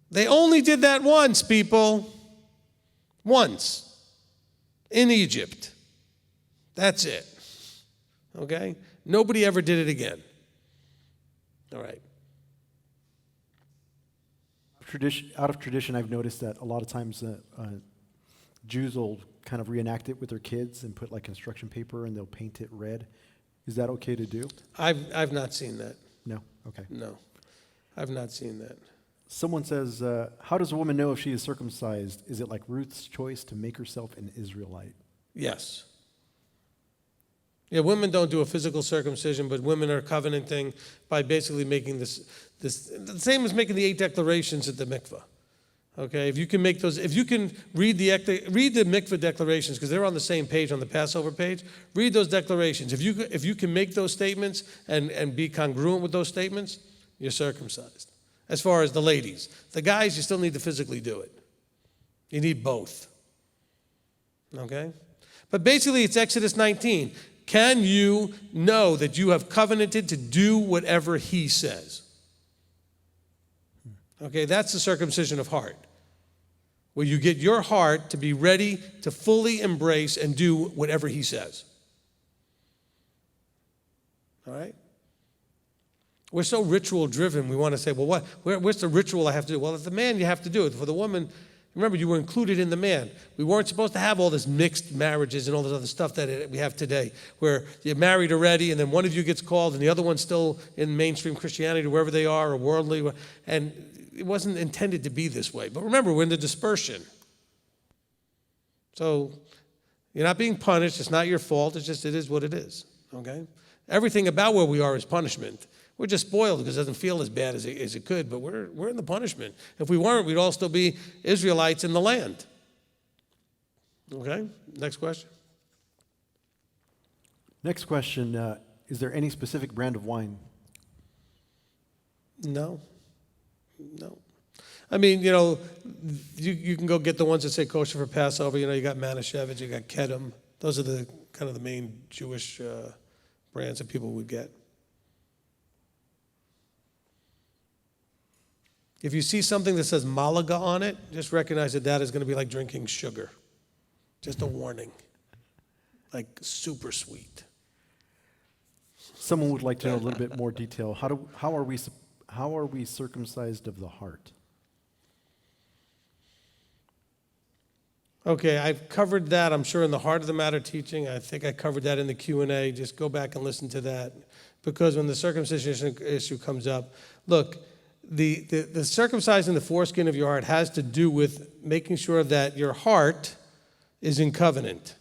They only did that once, people. Once. In Egypt. That's it. Okay? Nobody ever did it again. All right. Out of tradition, I've noticed that a lot of times Jews will kind of reenact it with their kids and put like construction paper and they'll paint it red. Is that okay to do? I've not seen that. No? Okay. No. I've not seen that. Someone says, how does a woman know if she is circumcised? Is it like Ruth's choice to make herself an Israelite? Yes. Yeah, women don't do a physical circumcision, but women are covenanting by basically making this the same as making the 8 declarations at the mikveh. Okay, if you can make those, if you can read the mikveh declarations, because they're on the same page on the Passover page, read those declarations. If you can make those statements and be congruent with those statements, you're circumcised. As far as the ladies. The guys, you still need to physically do it. You need both. Okay? But basically, it's Exodus 19. Can you know that you have covenanted to do whatever he says? Okay, that's the circumcision of heart, where you get your heart to be ready to fully embrace and do whatever he says. All right? We're so ritual driven, we want to say, well, what's the ritual I have to do? Well, as the man, you have to do it. For the woman, remember, you were included in the man. We weren't supposed to have all this mixed marriages and all this other stuff that we have today, where you're married already, and then one of you gets called, and the other one's still in mainstream Christianity, wherever they are, or worldly, and it wasn't intended to be this way. But remember, we're in the dispersion. So you're not being punished. It's not your fault. It is what it is, okay? Everything about where we are is punishment. We're just spoiled because it doesn't feel as bad as it could, but we're in the punishment. If we weren't, we'd all still be Israelites in the land. Okay, next question. Next question, is there any specific brand of wine? No. I mean, you can go get the ones that say kosher for Passover. You got Manischewitz, you got Kedem. Those are the kind of the main Jewish brands that people would get. If you see something that says Malaga on it, just recognize that is going to be like drinking sugar. Just a warning. Like super sweet. Someone would like to know a little bit more detail. How are we circumcised of the heart? Okay, I've covered that, I'm sure, in the Heart of the Matter teaching. I think I covered that in the Q&A. Just go back and listen to that. Because when the circumcision issue comes up, look, the circumcising the foreskin of your heart has to do with making sure that your heart is in covenant.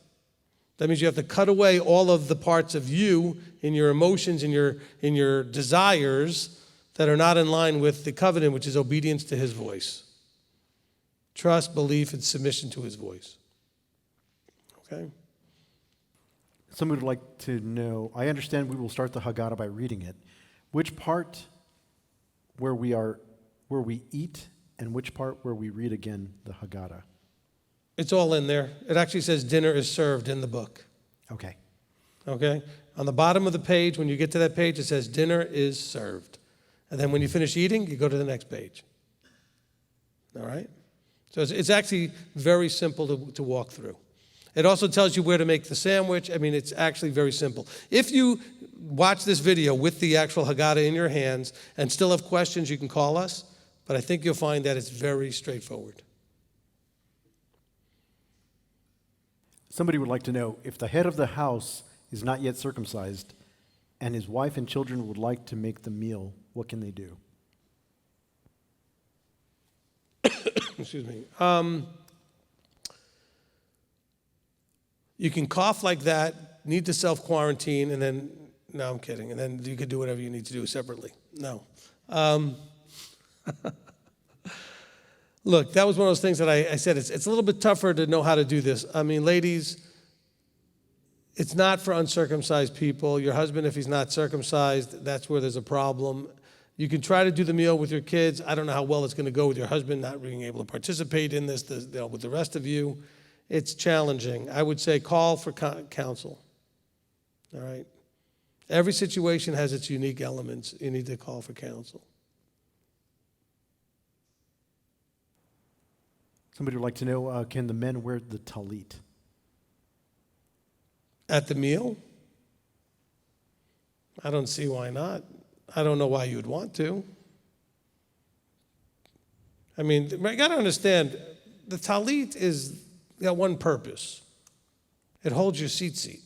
That means you have to cut away all of the parts of you in your emotions, in your desires that are not in line with the covenant, which is obedience to his voice. Trust, belief, and submission to his voice. Okay? Someone would like to know, I understand we will start the Haggadah by reading it. Which part where we eat and which part where we read again the Haggadah? It's all in there. It actually says dinner is served in the book. Okay. Okay? On the bottom of the page, when you get to that page, it says dinner is served. And then when you finish eating, you go to the next page. All right? So it's actually very simple to walk through. It also tells you where to make the sandwich. I mean, it's actually very simple. If you watch this video with the actual Haggadah in your hands and still have questions, you can call us. But I think you'll find that it's very straightforward. Somebody would like to know, if the head of the house is not yet circumcised and his wife and children would like to make the meal, what can they do? Excuse me. You can cough like that, need to self-quarantine, and then, no, I'm kidding, and then you could do whatever you need to do separately. No. Look, that was one of those things that I said, it's a little bit tougher to know how to do this. I mean, ladies, it's not for uncircumcised people. Your husband, if he's not circumcised, that's where there's a problem. You can try to do the meal with your kids. I don't know how well it's going to go with your husband not being able to participate in this with the rest of you. It's challenging. I would say call for counsel. All right? Every situation has its unique elements. You need to call for counsel. Somebody would like to know, can the men wear the talit? At the meal? I don't see why not. I don't know why you would want to. I mean, you got to understand, the talit is got one purpose. It holds your seat.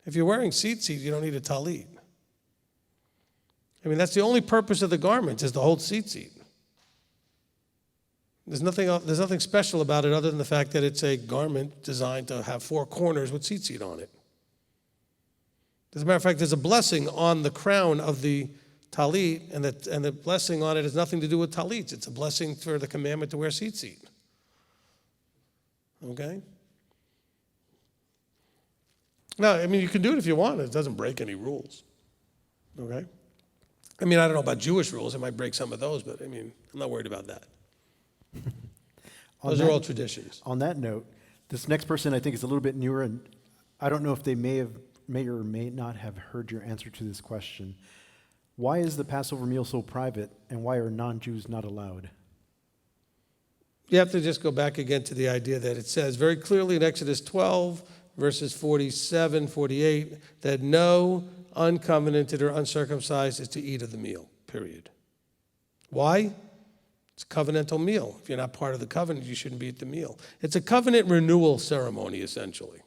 If you're wearing seat, you don't need a talit. I mean, that's the only purpose of the garment, is to hold seat. There's nothing special about it other than the fact that it's a garment designed to have four corners with seat on it. As a matter of fact, there's a blessing on the crown of the talit, and the blessing on it has nothing to do with talits. It's a blessing for the commandment to wear seat. Okay? No, I mean, you can do it if you want. It doesn't break any rules. Okay? I mean, I don't know about Jewish rules. It might break some of those, but I mean, I'm not worried about that. Those are all traditions. On that note, this next person I think is a little bit newer, and I don't know if they may or may not have heard your answer to this question. Why is the Passover meal so private, and why are non-Jews not allowed? You have to just go back again to the idea that it says very clearly in Exodus 12, verses 47, 48, that no uncovenanted or uncircumcised is to eat of the meal, period. Why? It's a covenantal meal. If you're not part of the covenant, you shouldn't be at the meal. It's a covenant renewal ceremony, essentially.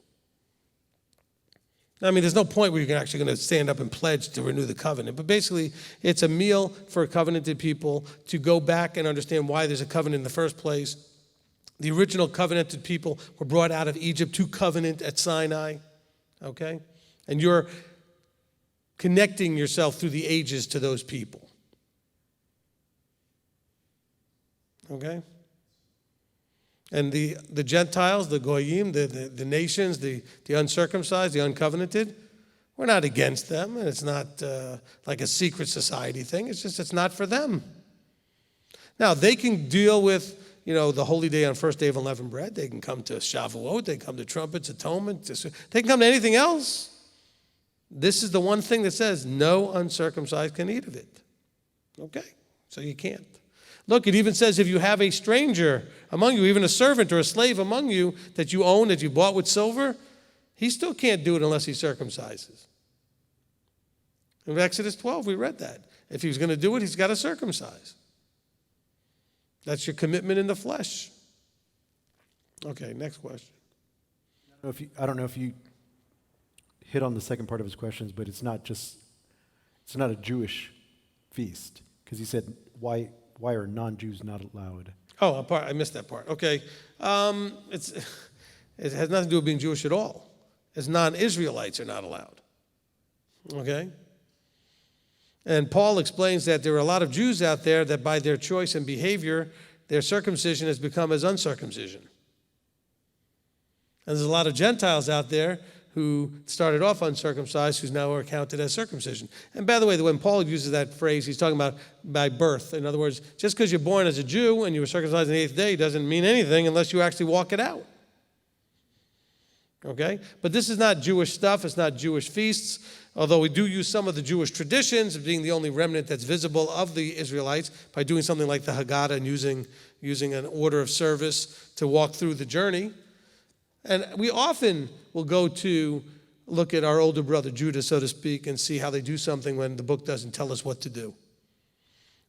I mean, there's no point where you're actually going to stand up and pledge to renew the covenant. But basically, it's a meal for covenanted people to go back and understand why there's a covenant in the first place. The original covenanted people were brought out of Egypt to covenant at Sinai. Okay? And you're connecting yourself through the ages to those people. Okay? And the Gentiles, the Goyim, the nations, the uncircumcised, the uncovenanted, we're not against them. And it's not like a secret society thing. It's just it's not for them. Now, they can deal with, the holy day on first day of unleavened bread. They can come to Shavuot. They can come to trumpets, atonement. They can come to anything else. This is the one thing that says no uncircumcised can eat of it. Okay? So you can't. Look, it even says if you have a stranger among you, even a servant or a slave among you that you own, that you bought with silver, he still can't do it unless he circumcises. In Exodus 12, we read that. If he was going to do it, he's got to circumcise. That's your commitment in the flesh. Okay, next question. I don't know if you hit on the second part of his questions, but it's not a Jewish feast, because he said, why are non-Jews not allowed? Oh, I missed that part. Okay. It has nothing to do with being Jewish at all. It's non-Israelites are not allowed. Okay? And Paul explains that there are a lot of Jews out there that by their choice and behavior, their circumcision has become as uncircumcision. And there's a lot of Gentiles out there who started off uncircumcised, who's now counted as circumcision. And by the way, when Paul uses that phrase, he's talking about by birth. In other words, just because you're born as a Jew and you were circumcised on the 8th day doesn't mean anything unless you actually walk it out. Okay? But this is not Jewish stuff. It's not Jewish feasts, although we do use some of the Jewish traditions of being the only remnant that's visible of the Israelites by doing something like the Haggadah and using an order of service to walk through the journey. And we often will go to look at our older brother Judah, so to speak, and see how they do something when the book doesn't tell us what to do.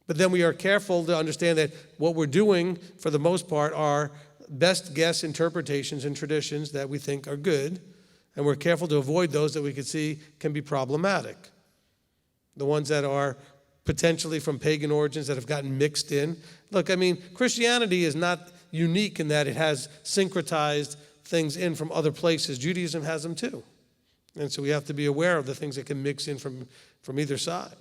But then we are careful to understand that what we're doing, for the most part, are best guess interpretations and traditions that we think are good, and we're careful to avoid those that we could see can be problematic. The ones that are potentially from pagan origins that have gotten mixed in. Look, I mean, Christianity is not unique in that it has syncretized things in from other places. Judaism has them too. And so we have to be aware of the things that can mix in from either side.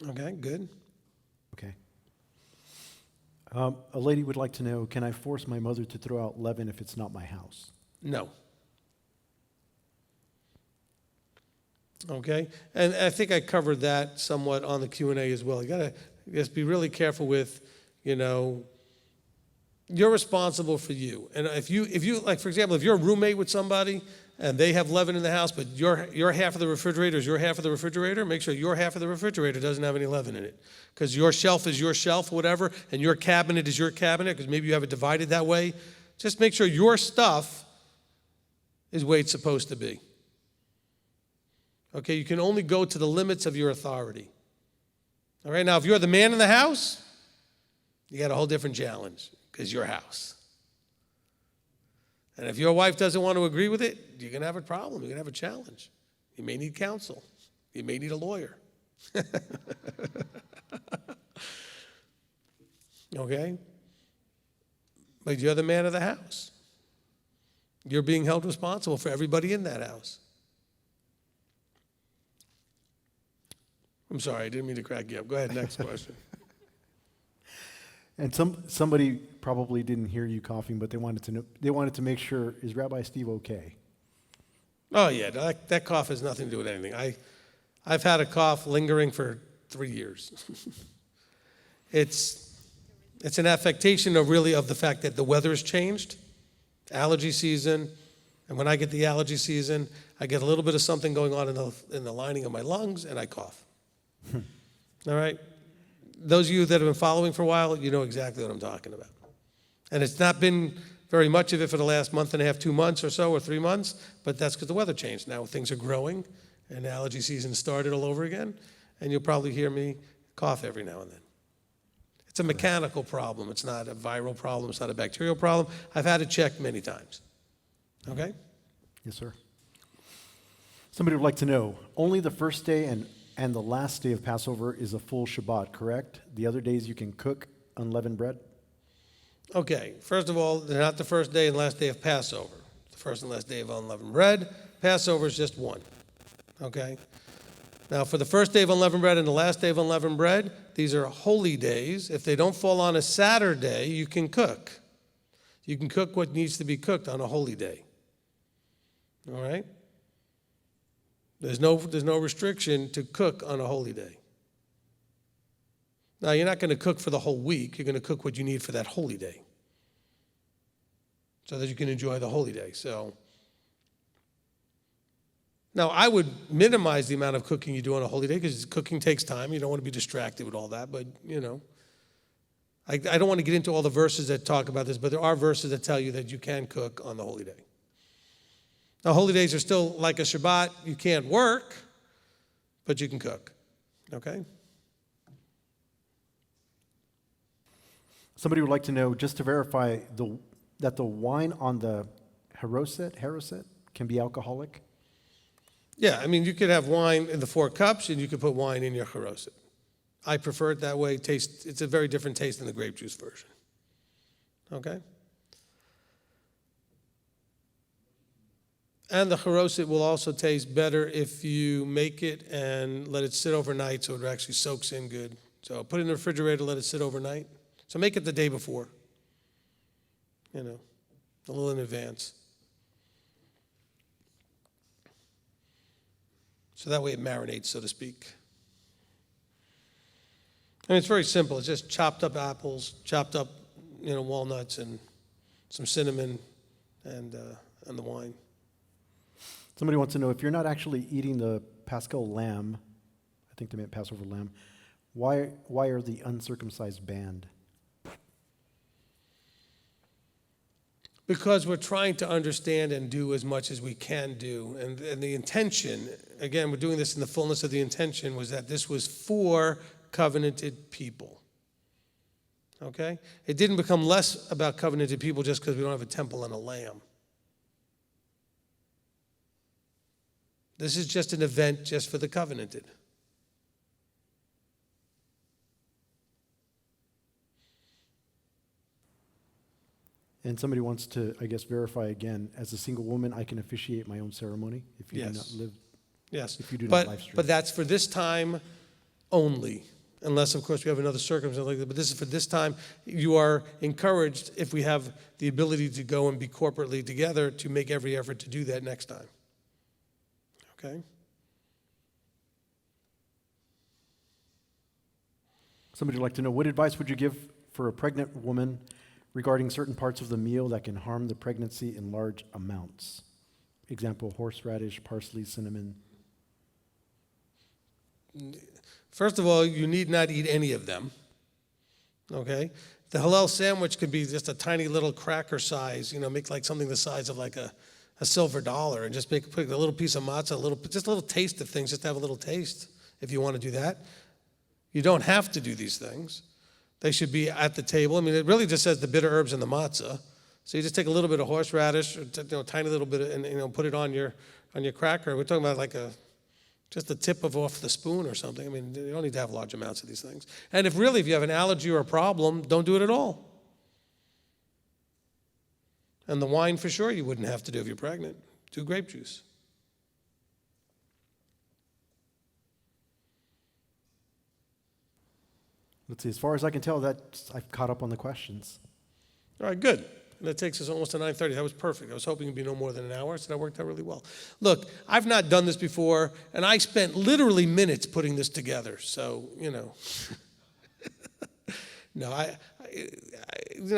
Okay, good. Okay. A lady would like to know, can I force my mother to throw out leaven if it's not my house? No. Okay, and I think I covered that somewhat on the Q&A as well. You gotta just be really careful with, you're responsible for you. And if you like, for example, if you're a roommate with somebody and they have leaven in the house, but your half of the refrigerator is your half of the refrigerator, make sure your half of the refrigerator doesn't have any leaven in it. Because your shelf is your shelf, whatever, and your cabinet is your cabinet, because maybe you have it divided that way. Just make sure your stuff is the way it's supposed to be. Okay, you can only go to the limits of your authority. All right, now if you're the man in the house, you got a whole different challenge, because your house. And if your wife doesn't want to agree with it, you're going to have a problem. You're going to have a challenge. You may need counsel. You may need a lawyer. Okay? But you're the man of the house. You're being held responsible for everybody in that house. I'm sorry, I didn't mean to crack you up. Go ahead, next question. And somebody probably didn't hear you coughing, but they wanted to know. They wanted to make sure, is Rabbi Steve okay? Oh yeah, that cough has nothing to do with anything. I've had a cough lingering for 3 years. It's an affectation of the fact that the weather has changed, allergy season, and when I get the allergy season, I get a little bit of something going on in the lining of my lungs, and I cough. All right? Those of you that have been following for a while, you know exactly what I'm talking about. And it's not been very much of it for the last month and a half, 2 months or so, or 3 months, but that's because the weather changed. Now things are growing, and allergy season started all over again, and you'll probably hear me cough every now and then. It's a mechanical problem. It's not a viral problem. It's not a bacterial problem. I've had it checked many times. Okay? Yes, sir. Somebody would like to know, only the first day and the last day of Passover is a full Shabbat, correct? The other days you can cook unleavened bread? Okay, first of all, they're not the first day and last day of Passover. The first and last day of unleavened bread. Passover is just one. Okay? Now, for the first day of unleavened bread and the last day of unleavened bread, these are holy days. If they don't fall on a Saturday, you can cook. You can cook what needs to be cooked on a holy day. All right? There's no restriction to cook on a holy day. Now, you're not going to cook for the whole week. You're going to cook what you need for that holy day so that you can enjoy the holy day. So, now, I would minimize the amount of cooking you do on a holy day because cooking takes time. You don't want to be distracted with all that, but, I don't want to get into all the verses that talk about this, but there are verses that tell you that you can cook on the holy day. Now, holy days are still like a Shabbat. You can't work, but you can cook. Okay? Somebody would like to know, just to verify, that the wine on the Charoset can be alcoholic? Yeah, I mean, you could have wine in the 4 cups, and you could put wine in your Charoset. I prefer it that way. It's a very different taste than the grape juice version. Okay? And the Charoset will also taste better if you make it and let it sit overnight so it actually soaks in good. So put it in the refrigerator, let it sit overnight. So make it the day before, a little in advance. So that way it marinates, so to speak. And it's very simple. It's just chopped up apples, chopped up, walnuts, and some cinnamon, and the wine. Somebody wants to know, if you're not actually eating the Paschal lamb, I think they meant Passover lamb, why are the uncircumcised banned? Because we're trying to understand and do as much as we can do. And the intention, again, we're doing this in the fullness of the intention, was that this was for covenanted people. Okay? It didn't become less about covenanted people just because we don't have a temple and a lamb. This is just an event just for the covenanted. And somebody wants to, I guess, verify again, as a single woman, I can officiate my own ceremony if you do not live. Yes. If you do not live stream. But that's for this time only, unless, of course, we have another circumstance like that. But this is for this time. You are encouraged, if we have the ability to go and be corporately together, to make every effort to do that next time. Okay? Somebody would like to know, what advice would you give for a pregnant woman regarding certain parts of the meal that can harm the pregnancy in large amounts? Example, horseradish, parsley, cinnamon. First of all, you need not eat any of them. Okay? The Hillel sandwich could be just a tiny little cracker size, make like something the size of like a silver dollar, and just put a little piece of matzah, just a little taste of things, just to have a little taste if you want to do that. You don't have to do these things. They should be at the table. I mean, it really just says the bitter herbs and the matzah. So you just take a little bit of horseradish, or tiny little bit, and put it on your cracker. We're talking about like just the tip off the spoon or something. I mean, you don't need to have large amounts of these things. And if you have an allergy or a problem, don't do it at all. And the wine, for sure, you wouldn't have to do if you're pregnant. Do grape juice. Let's see, as far as I can tell, I've caught up on the questions. All right, good. And that takes us almost to 9:30. That was perfect. I was hoping it'd be no more than an hour, so that worked out really well. Look, I've not done this before, and I spent literally minutes putting this together. So, No,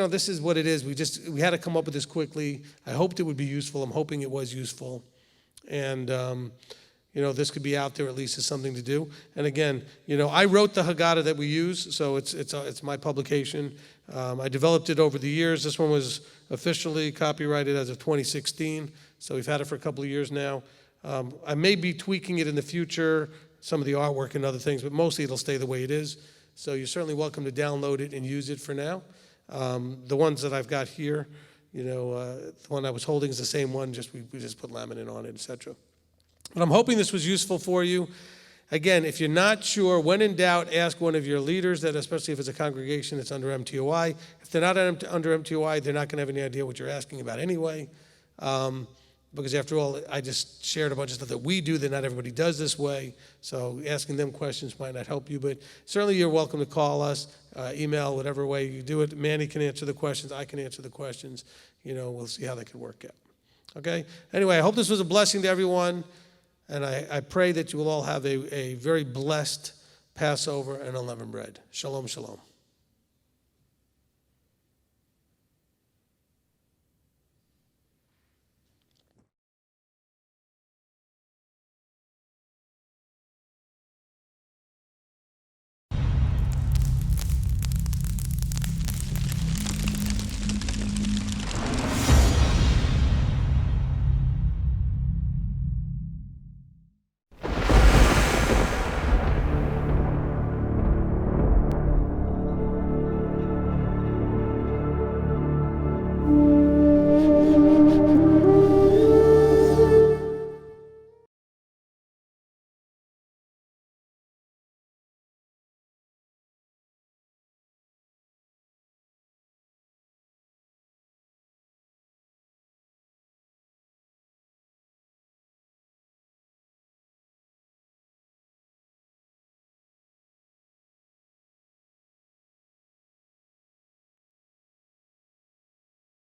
this is what it is. We had to come up with this quickly. I hoped it would be useful. I'm hoping it was useful. And, this could be out there at least as something to do. And again, I wrote the Haggadah that we use, so it's my publication. I developed it over the years. This one was officially copyrighted as of 2016, so we've had it for a couple of years now. I may be tweaking it in the future, some of the artwork and other things, but mostly it'll stay the way it is. So you're certainly welcome to download it and use it for now. The ones that I've got here, the one I was holding is the same one, we just put laminate on it, etc. But I'm hoping this was useful for you. Again, if you're not sure, when in doubt, ask one of your leaders, especially if it's a congregation that's under MTOI. If they're not under MTOI, they're not going to have any idea what you're asking about anyway. Because after all, I just shared a bunch of stuff that we do that not everybody does this way. So asking them questions might not help you. But certainly you're welcome to call us, email, whatever way you do it. Manny can answer the questions. I can answer the questions. We'll see how that could work out. Okay? Anyway, I hope this was a blessing to everyone. And I pray that you will all have a very blessed Passover and unleavened bread. Shalom, shalom.